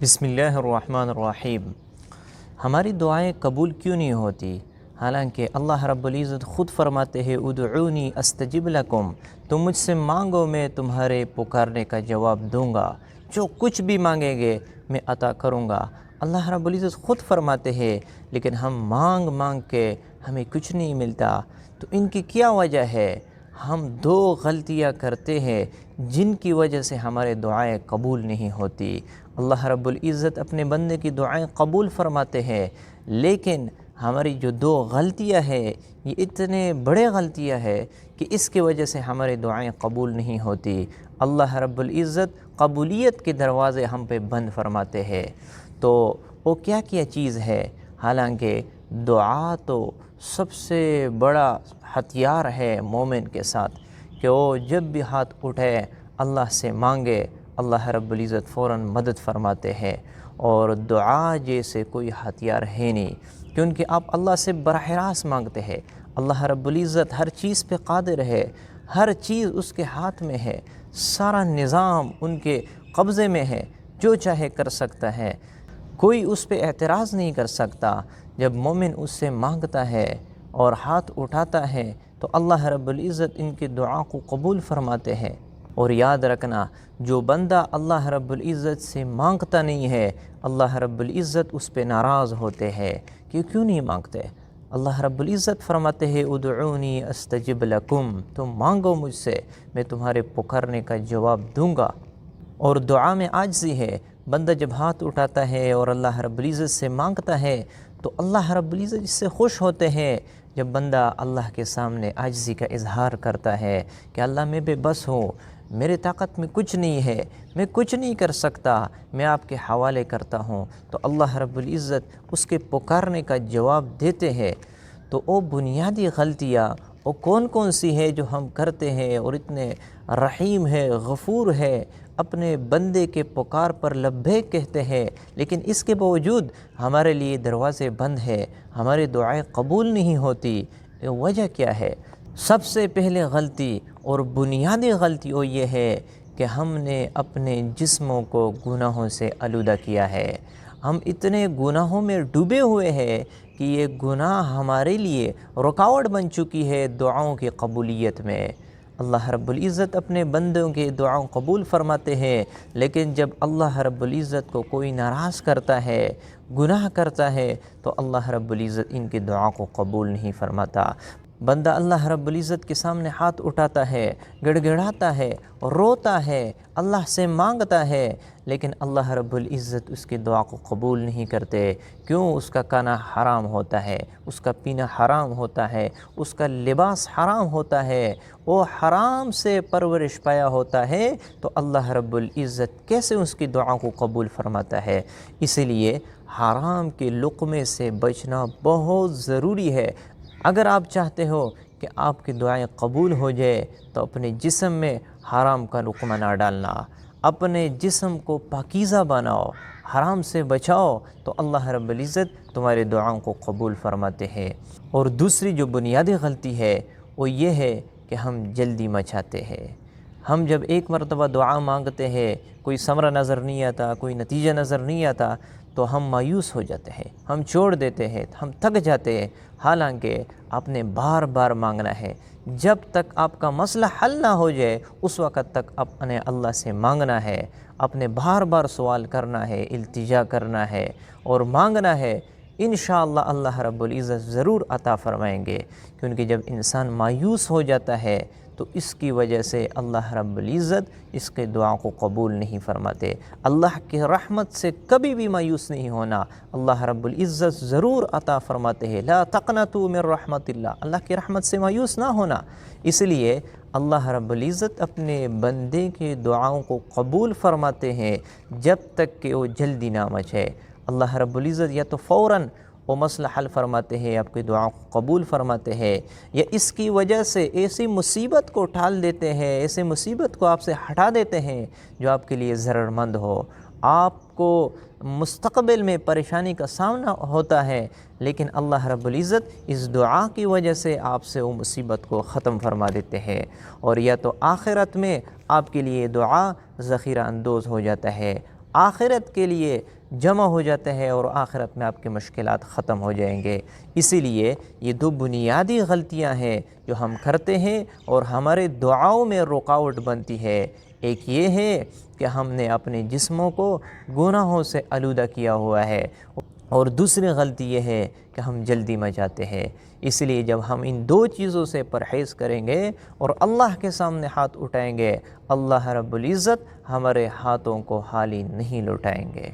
بسم اللہ الرحمن الرحیم۔ ہماری دعائیں قبول کیوں نہیں ہوتی؟ حالانکہ اللہ رب العزت خود فرماتے ہیں ادعونی استجب لکم، تم مجھ سے مانگو میں تمہارے پکارنے کا جواب دوں گا، جو کچھ بھی مانگیں گے میں عطا کروں گا۔ اللہ رب العزت خود فرماتے ہیں، لیکن ہم مانگ مانگ کے ہمیں کچھ نہیں ملتا۔ تو ان کی کیا وجہ ہے؟ ہم دو غلطیاں کرتے ہیں جن کی وجہ سے ہمارے دعائیں قبول نہیں ہوتی۔ اللہ رب العزت اپنے بندے کی دعائیں قبول فرماتے ہیں، لیکن ہماری جو دو غلطیاں ہیں یہ اتنے بڑے غلطیاں ہیں کہ اس کی وجہ سے ہماری دعائیں قبول نہیں ہوتی۔ اللہ رب العزت قبولیت کے دروازے ہم پہ بند فرماتے ہیں۔ تو وہ کیا چیز ہے؟ حالانکہ دعا تو سب سے بڑا ہتھیار ہے مومن کے ساتھ، کہ وہ جب بھی ہاتھ اٹھے اللہ سے مانگے، اللہ رب العزت فوراً مدد فرماتے ہیں۔ اور دعا جیسے کوئی ہتھیار ہے نہیں، کیونکہ آپ اللہ سے براہ راست مانگتے ہیں۔ اللہ رب العزت ہر چیز پہ قادر ہے، ہر چیز اس کے ہاتھ میں ہے، سارا نظام ان کے قبضے میں ہے، جو چاہے کر سکتا ہے، کوئی اس پہ اعتراض نہیں کر سکتا۔ جب مومن اس سے مانگتا ہے اور ہاتھ اٹھاتا ہے تو اللہ رب العزت ان کی دعا کو قبول فرماتے ہیں۔ اور یاد رکھنا، جو بندہ اللہ رب العزت سے مانگتا نہیں ہے، اللہ رب العزت اس پہ ناراض ہوتے ہیں کہ کیوں نہیں مانگتے۔ اللہ رب العزت فرماتے ہیں ادعونی استجب لکم، تم مانگو مجھ سے میں تمہارے پکارنے کا جواب دوں گا۔ اور دعا میں عاجزی ہے، بندہ جب ہاتھ اٹھاتا ہے اور اللہ رب العزت سے مانگتا ہے تو اللہ رب العزت اس سے خوش ہوتے ہیں۔ جب بندہ اللہ کے سامنے عاجزی کا اظہار کرتا ہے کہ اللہ میں بے بس ہوں، میرے طاقت میں کچھ نہیں ہے، میں کچھ نہیں کر سکتا، میں آپ کے حوالے کرتا ہوں، تو اللہ رب العزت اس کے پکارنے کا جواب دیتے ہیں۔ تو وہ بنیادی غلطیاں وہ کون سی ہے جو ہم کرتے ہیں اور اتنے رحیم ہے، غفور ہے، اپنے بندے کے پکار پر لبیک کہتے ہیں، لیکن اس کے باوجود ہمارے لیے دروازے بند ہے، ہماری دعائیں قبول نہیں ہوتی۔ وجہ کیا ہے؟ سب سے پہلے غلطی اور بنیادی غلطی وہ یہ ہے کہ ہم نے اپنے جسموں کو گناہوں سے آلودہ کیا ہے۔ ہم اتنے گناہوں میں ڈوبے ہوئے ہیں کہ یہ گناہ ہمارے لیے رکاوٹ بن چکی ہے دعاؤں کی قبولیت میں۔ اللہ رب العزت اپنے بندوں کے دعاؤں قبول فرماتے ہیں، لیکن جب اللہ رب العزت کو کوئی ناراض کرتا ہے، گناہ کرتا ہے، تو اللہ رب العزت ان کی دعا کو قبول نہیں فرماتا۔ بندہ اللہ رب العزت کے سامنے ہاتھ اٹھاتا ہے، گڑ گڑاتا ہے، روتا ہے، اللہ سے مانگتا ہے، لیکن اللہ رب العزت اس کی دعا کو قبول نہیں کرتے۔ کیوں؟ اس کا کھانا حرام ہوتا ہے، اس کا پینا حرام ہوتا ہے، اس کا لباس حرام ہوتا ہے، وہ حرام سے پرورش پایا ہوتا ہے، تو اللہ رب العزت کیسے اس کی دعا کو قبول فرماتا ہے؟ اسی لیے حرام کے لقمے سے بچنا بہت ضروری ہے۔ اگر آپ چاہتے ہو کہ آپ کی دعائیں قبول ہو جائے تو اپنے جسم میں حرام کا لقمہ نہ ڈالنا، اپنے جسم کو پاکیزہ بناؤ، حرام سے بچاؤ، تو اللہ رب العزت تمہاری دعاؤں کو قبول فرماتے ہیں۔ اور دوسری جو بنیادی غلطی ہے وہ یہ ہے کہ ہم جلدی مچاتے ہیں۔ ہم جب ایک مرتبہ دعا مانگتے ہیں، کوئی ثمرہ نظر نہیں آتا، کوئی نتیجہ نظر نہیں آتا، تو ہم مایوس ہو جاتے ہیں، ہم چھوڑ دیتے ہیں، ہم تھک جاتے ہیں۔ حالانکہ آپ نے بار بار مانگنا ہے، جب تک آپ کا مسئلہ حل نہ ہو جائے اس وقت تک آپ نے اللہ سے مانگنا ہے، اپنے بار بار سوال کرنا ہے، التجا کرنا ہے اور مانگنا ہے۔ انشاءاللہ اللہ رب العزت ضرور عطا فرمائیں گے، کیونکہ جب انسان مایوس ہو جاتا ہے تو اس کی وجہ سے اللہ رب العزت اس کے دعا کو قبول نہیں فرماتے۔ اللہ کی رحمت سے کبھی بھی مایوس نہیں ہونا، اللہ رب العزت ضرور عطا فرماتے ہیں۔ لا تقنطوا من رحمت اللہ، اللہ کی رحمت سے مایوس نہ ہونا۔ اس لیے اللہ رب العزت اپنے بندے کے دعاؤں کو قبول فرماتے ہیں جب تک کہ وہ جلدی نہ مچے۔ اللہ رب العزت یا تو فوراً وہ مسئلہ حل فرماتے ہیں، آپ کی دعا کو قبول فرماتے ہیں، یا اس کی وجہ سے ایسی مصیبت کو ٹال دیتے ہیں، ایسی مصیبت کو آپ سے ہٹا دیتے ہیں جو آپ کے لیے ضرر مند ہو۔ آپ کو مستقبل میں پریشانی کا سامنا ہوتا ہے، لیکن اللہ رب العزت اس دعا کی وجہ سے آپ سے وہ مصیبت کو ختم فرما دیتے ہیں، اور یا تو آخرت میں آپ کے لیے دعا ذخیرہ اندوز ہو جاتا ہے، آخرت کے لیے جمع ہو جاتا ہے اور آخرت میں آپ کی مشکلات ختم ہو جائیں گے۔ اسی لیے یہ دو بنیادی غلطیاں ہیں جو ہم کرتے ہیں اور ہمارے دعاؤں میں رکاوٹ بنتی ہے۔ ایک یہ ہے کہ ہم نے اپنے جسموں کو گناہوں سے آلودہ کیا ہوا ہے، اور دوسری غلطی یہ ہے کہ ہم جلدی میں جاتے ہیں۔ اس لیے جب ہم ان دو چیزوں سے پرہیز کریں گے اور اللہ کے سامنے ہاتھ اٹھائیں گے، اللہ رب العزت ہمارے ہاتھوں کو خالی نہیں لوٹائیں گے۔